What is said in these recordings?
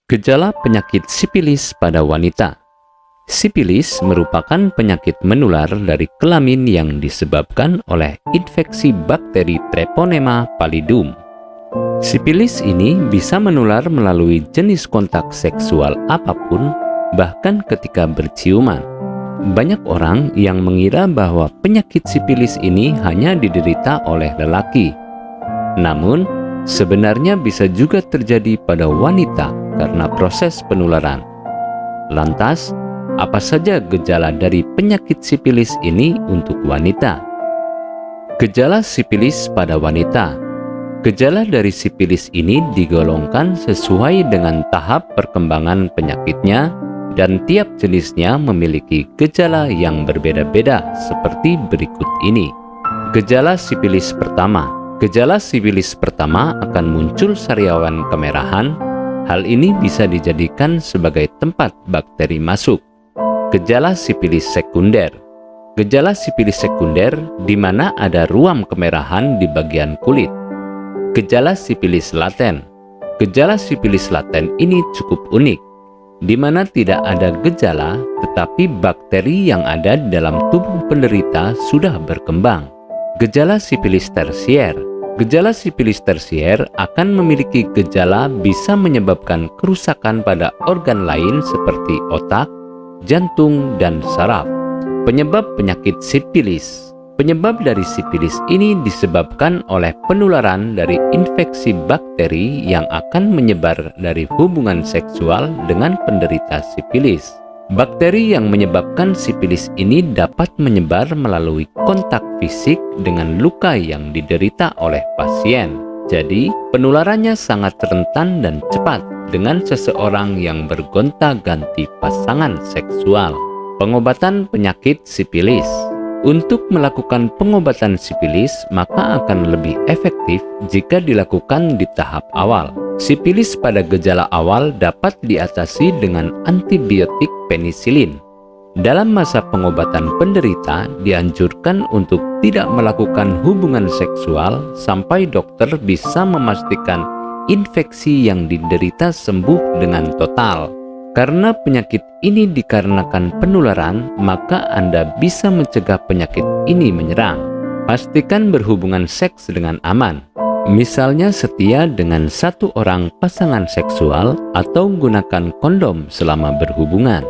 Gejala penyakit sipilis pada wanita. Sipilis merupakan penyakit menular dari kelamin yang disebabkan oleh infeksi bakteri Treponema pallidum. Sipilis ini bisa menular melalui jenis kontak seksual apapun, bahkan ketika berciuman. Banyak orang yang mengira bahwa penyakit sipilis ini hanya diderita oleh lelaki. Namun, sebenarnya bisa juga terjadi pada wanita karena proses penularan. Lantas, apa saja gejala dari penyakit sipilis ini untuk wanita? Gejala sipilis pada wanita. Gejala dari sipilis ini digolongkan sesuai dengan tahap perkembangan penyakitnya, dan tiap jenisnya memiliki gejala yang berbeda-beda seperti berikut ini. Gejala sipilis pertama. Gejala sipilis pertama akan muncul sariawan kemerahan. Hal ini bisa dijadikan sebagai tempat bakteri masuk. Gejala sipilis sekunder. Gejala sipilis sekunder di mana ada ruam kemerahan di bagian kulit. Gejala sipilis laten. Gejala sipilis laten ini cukup unik, di mana tidak ada gejala tetapi bakteri yang ada di dalam tubuh penderita sudah berkembang. Gejala sipilis tersier. Gejala sipilis tersier akan memiliki gejala bisa menyebabkan kerusakan pada organ lain seperti otak, jantung, dan saraf. Penyebab penyakit sipilis. Penyebab dari sipilis ini disebabkan oleh penularan dari infeksi bakteri yang akan menyebar dari hubungan seksual dengan penderita sipilis. Bakteri yang menyebabkan sipilis ini dapat menyebar melalui kontak fisik dengan luka yang diderita oleh pasien. Jadi, penularannya sangat rentan dan cepat dengan seseorang yang bergonta-ganti pasangan seksual. Pengobatan penyakit sipilis. Untuk melakukan pengobatan sipilis, maka akan lebih efektif jika dilakukan di tahap awal. Sipilis pada gejala awal dapat diatasi dengan antibiotik penisilin. Dalam masa pengobatan penderita, dianjurkan untuk tidak melakukan hubungan seksual sampai dokter bisa memastikan infeksi yang diderita sembuh dengan total. Karena penyakit ini dikarenakan penularan, maka Anda bisa mencegah penyakit ini menyerang. Pastikan berhubungan seks dengan aman. Misalnya setia dengan satu orang pasangan seksual atau gunakan kondom selama berhubungan.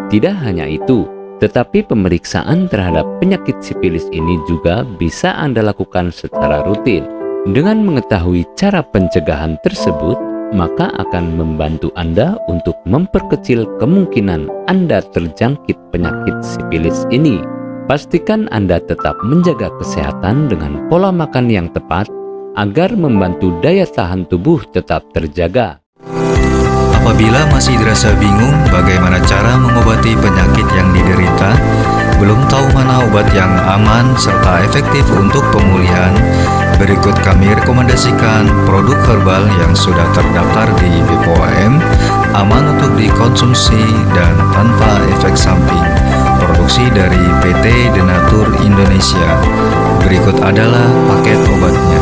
Tidak hanya itu, tetapi pemeriksaan terhadap penyakit sipilis ini juga bisa Anda lakukan secara rutin. Dengan mengetahui cara pencegahan tersebut, maka akan membantu Anda untuk memperkecil kemungkinan Anda terjangkit penyakit sipilis ini. Pastikan Anda tetap menjaga kesehatan dengan pola makan yang tepat agar membantu daya tahan tubuh tetap terjaga. Apabila masih dirasa bingung bagaimana cara mengobati penyakit yang diderita, belum tahu mana obat yang aman serta efektif untuk pemulihan, berikut kami rekomendasikan produk herbal yang sudah terdaftar di BPOM, aman untuk dikonsumsi dan tanpa efek samping. Produksi dari PT Denatur Indonesia. Berikut adalah paket obatnya.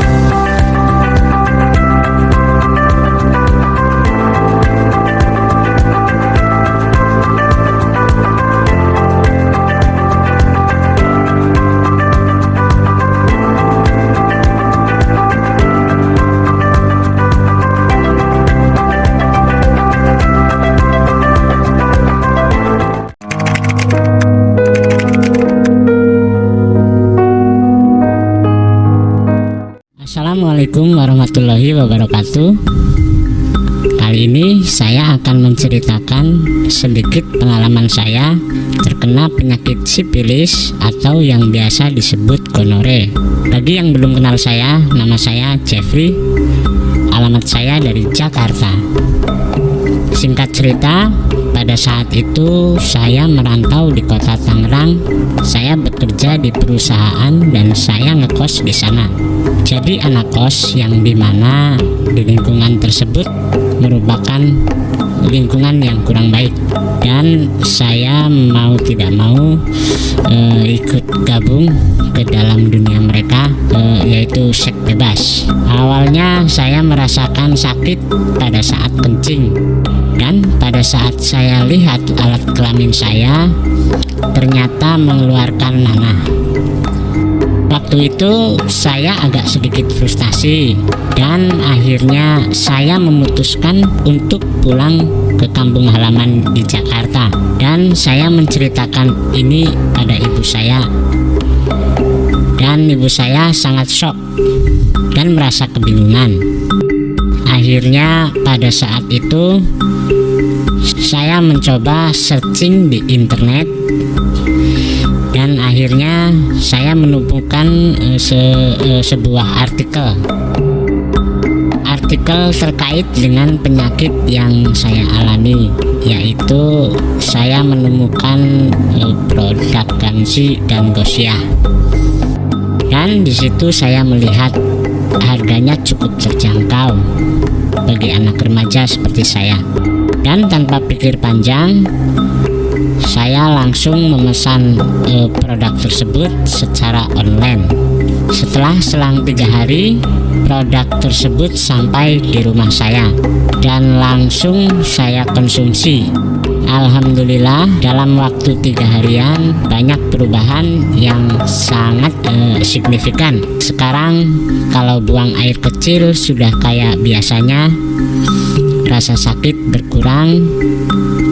Assalamualaikum warahmatullahi wabarakatuh. Kali ini saya akan menceritakan sedikit pengalaman saya terkena penyakit sipilis atau yang biasa disebut gonore. Bagi yang belum kenal saya, nama saya Jeffrey. Alamat saya dari Jakarta. Singkat cerita, pada saat itu saya merantau di kota Tangerang. Saya bekerja di perusahaan dan saya ngekos di sana. Jadi anak kos yang dimana di lingkungan tersebut merupakan lingkungan yang kurang baik, dan saya mau tidak mau ikut gabung ke dalam dunia mereka, yaitu seks bebas. Awalnya saya merasakan sakit pada saat kencing, dan pada saat saya lihat alat kelamin saya ternyata mengeluarkan nanah. Waktu itu saya agak sedikit frustasi, dan akhirnya saya memutuskan untuk pulang ke kampung halaman di Jakarta, dan saya menceritakan ini pada ibu saya, dan ibu saya sangat shock dan merasa kebingungan. Akhirnya pada saat itu saya mencoba searching di internet, dan akhirnya saya menemukan sebuah artikel terkait dengan penyakit yang saya alami, yaitu saya menemukan produk Ganzi dan Gosia, dan di situ saya melihat harganya cukup terjangkau bagi anak remaja seperti saya, dan tanpa pikir panjang saya langsung memesan produk tersebut secara online. Setelah selang 3 hari, produk tersebut sampai di rumah saya dan langsung saya konsumsi. Alhamdulillah, dalam waktu 3 harian banyak perubahan yang sangat signifikan. Sekarang kalau buang air kecil sudah kayak biasanya, rasa sakit berkurang,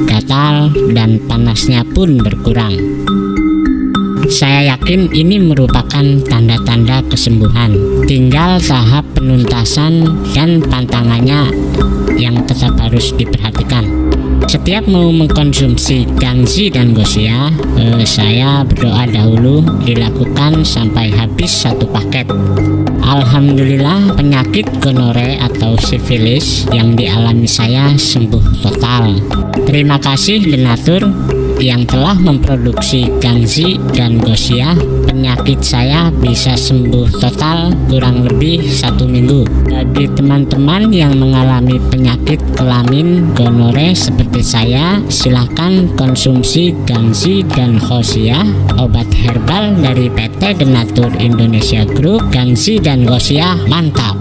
gatal dan panasnya pun berkurang. Saya yakin ini merupakan tanda-tanda kesembuhan. Tinggal tahap penuntasan dan pantangannya yang tetap harus diperhatikan. Setiap mau mengkonsumsi Ganzi dan Gosia, saya berdoa dahulu dilakukan sampai habis 1 paket. Alhamdulillah, penyakit gonore atau sifilis yang dialami saya sembuh total. Terima kasih donatur yang telah memproduksi Ganzi dan Gosia. Penyakit saya bisa sembuh total kurang lebih 1 minggu. Bagi teman-teman yang mengalami penyakit kelamin gonore seperti saya, silahkan konsumsi Ganzi dan Gosia, obat herbal dari PT Denatur Indonesia Group. Ganzi dan Gosia mantap.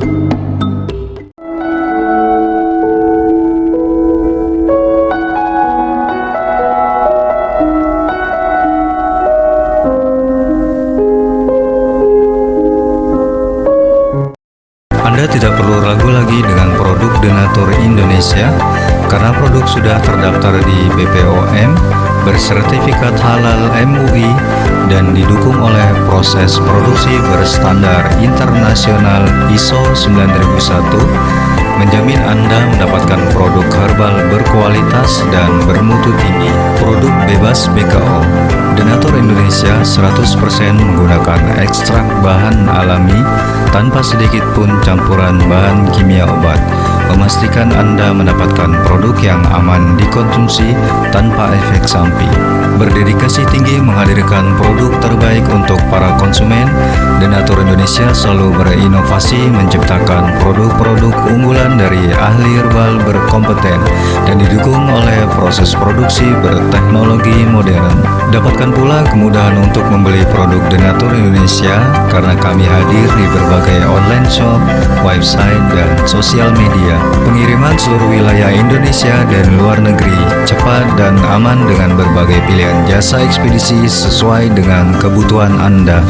Anda tidak perlu ragu lagi dengan produk Denatur Indonesia karena produk sudah terdaftar di BPOM, bersertifikat halal MUI, dan didukung oleh proses produksi berstandar internasional ISO 9001, menjamin Anda mendapatkan produk herbal berkualitas dan bermutu tinggi. Produk bebas BKO. Denatur Indonesia 100% menggunakan ekstrak bahan alami tanpa sedikit pun campuran bahan kimia obat, memastikan Anda mendapatkan produk yang aman dikonsumsi tanpa efek samping. Berdedikasi tinggi menghadirkan produk terbaik untuk para konsumen, Denatur Indonesia selalu berinovasi menciptakan produk-produk unggulan dari ahli herbal berkompeten dan didukung oleh proses produksi berteknologi modern. Dapatkan pula kemudahan untuk membeli produk Denatur Indonesia karena kami hadir di berbagai online shop, website, dan sosial media. Pengiriman seluruh wilayah Indonesia dan luar negeri cepat dan aman dengan berbagai pilihan jasa ekspedisi sesuai dengan kebutuhan Anda.